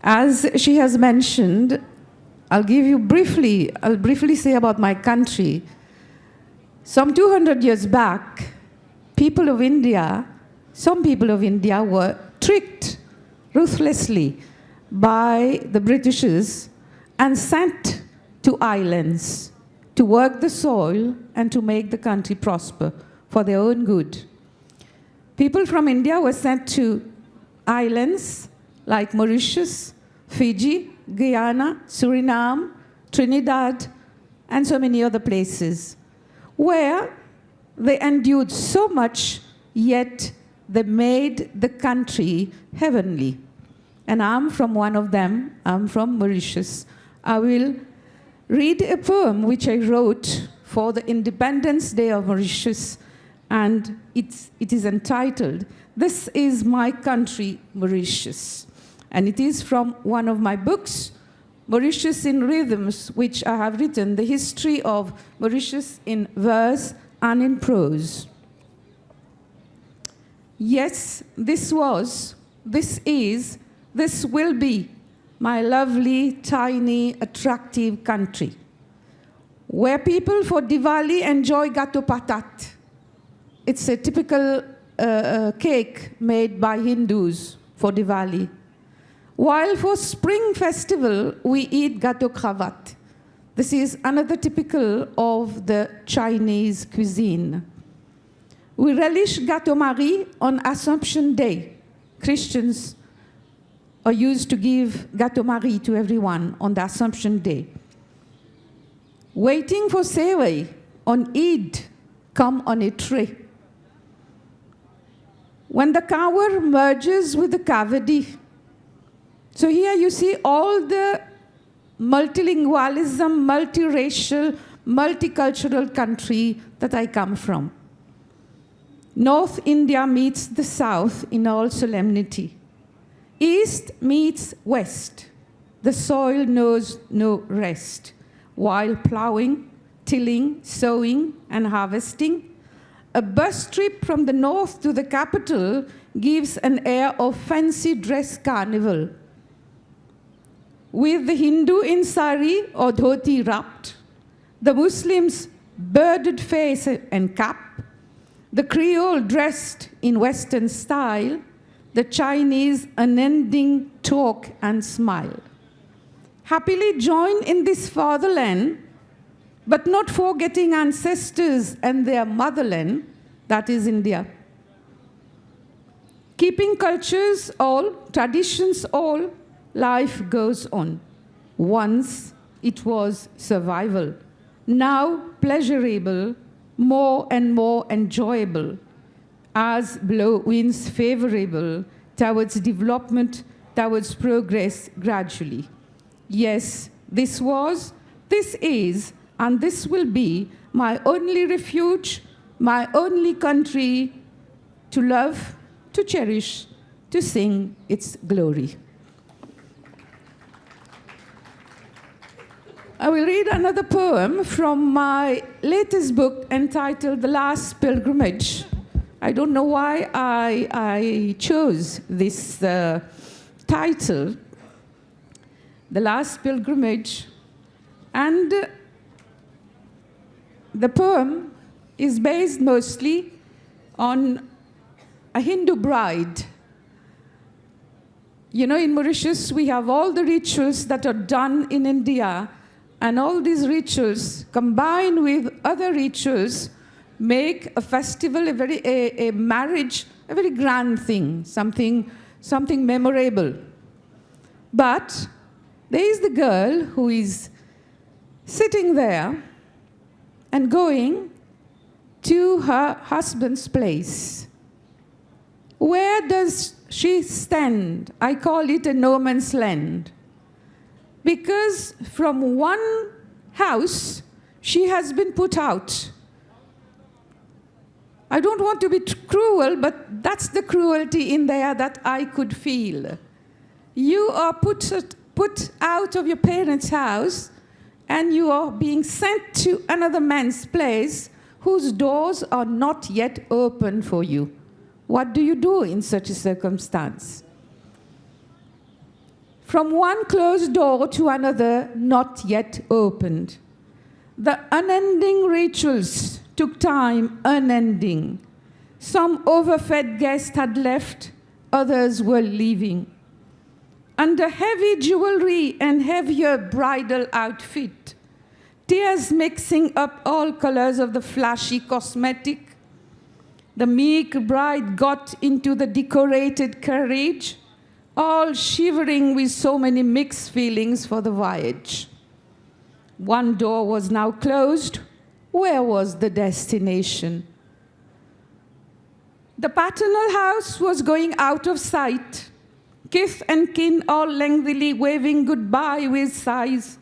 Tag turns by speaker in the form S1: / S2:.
S1: As she has mentioned, I'll briefly say about my country. Some 200 years back, some people of India were tricked ruthlessly by the Britishers and sent to islands to work the soil and to make the country prosper for their own good. People from India were sent to islands like Mauritius, Fiji, Guyana, Suriname, Trinidad, and so many other places, where they endured so much, yet they made the country heavenly. And I'm from one of them. I'm from Mauritius. I will read a poem which I wrote for the Independence Day of Mauritius, and it is entitled, "This is My Country, Mauritius." And it is from one of my books, Mauritius in Rhythms, which I have written, the history of Mauritius in verse and in prose. Yes, this will be my lovely, tiny, attractive country, where people for Diwali enjoy gato patat. It's a typical cake made by Hindus for Diwali. While for Spring Festival, we eat gato cravat. This is another typical of the Chinese cuisine. We relish Gâteau Marie on Assumption Day. Christians are used to give Gâteau Marie to everyone on the Assumption Day. Waiting for Sevai on Eid come on a tray. When the Kawar merges with the Kavadi. So here you see all the multilingualism, multiracial, multicultural country that I come from. North India meets the South in all solemnity. East meets West. The soil knows no rest. While plowing, tilling, sowing, and harvesting, a bus trip from the north to the capital gives an air of fancy dress carnival. With the Hindu in sari or dhoti wrapped, the Muslims bearded face and cap, the Creole dressed in Western style, the Chinese unending talk and smile. Happily join in this fatherland, but not forgetting ancestors and their motherland, that is India. Keeping cultures all, traditions all, life goes on. Once it was survival, now pleasurable, more and more enjoyable, as blow winds favorable towards development, towards progress gradually. Yes, this is, and this will be my only refuge, my only country to love, to cherish, to sing its glory. I will read another poem from my latest book entitled The Last Pilgrimage. I don't know why I chose this title, The Last Pilgrimage. And the poem is based mostly on a Hindu bride. You know, in Mauritius, we have all the rituals that are done in India. And all these rituals, combined with other rituals, make a festival, a marriage, a very grand thing, something memorable. But there is the girl who is sitting there and going to her husband's place. Where does she stand? I call it a no man's land. Because from one house, she has been put out. I don't want to be cruel, but that's the cruelty in there that I could feel. You are put out of your parents' house, and you are being sent to another man's place whose doors are not yet open for you. What do you do in such a circumstance? from one closed door to another not yet opened. The unending rituals took time unending. Some overfed guests had left, others were leaving. Under heavy jewelry and heavier bridal outfit, tears mixing up all colors of the flashy cosmetic, the meek bride got into the decorated carriage, all shivering with so many mixed feelings for the voyage. One door was now closed. Where was the destination? The paternal house was going out of sight, kith and kin all lengthily waving goodbye with sighs.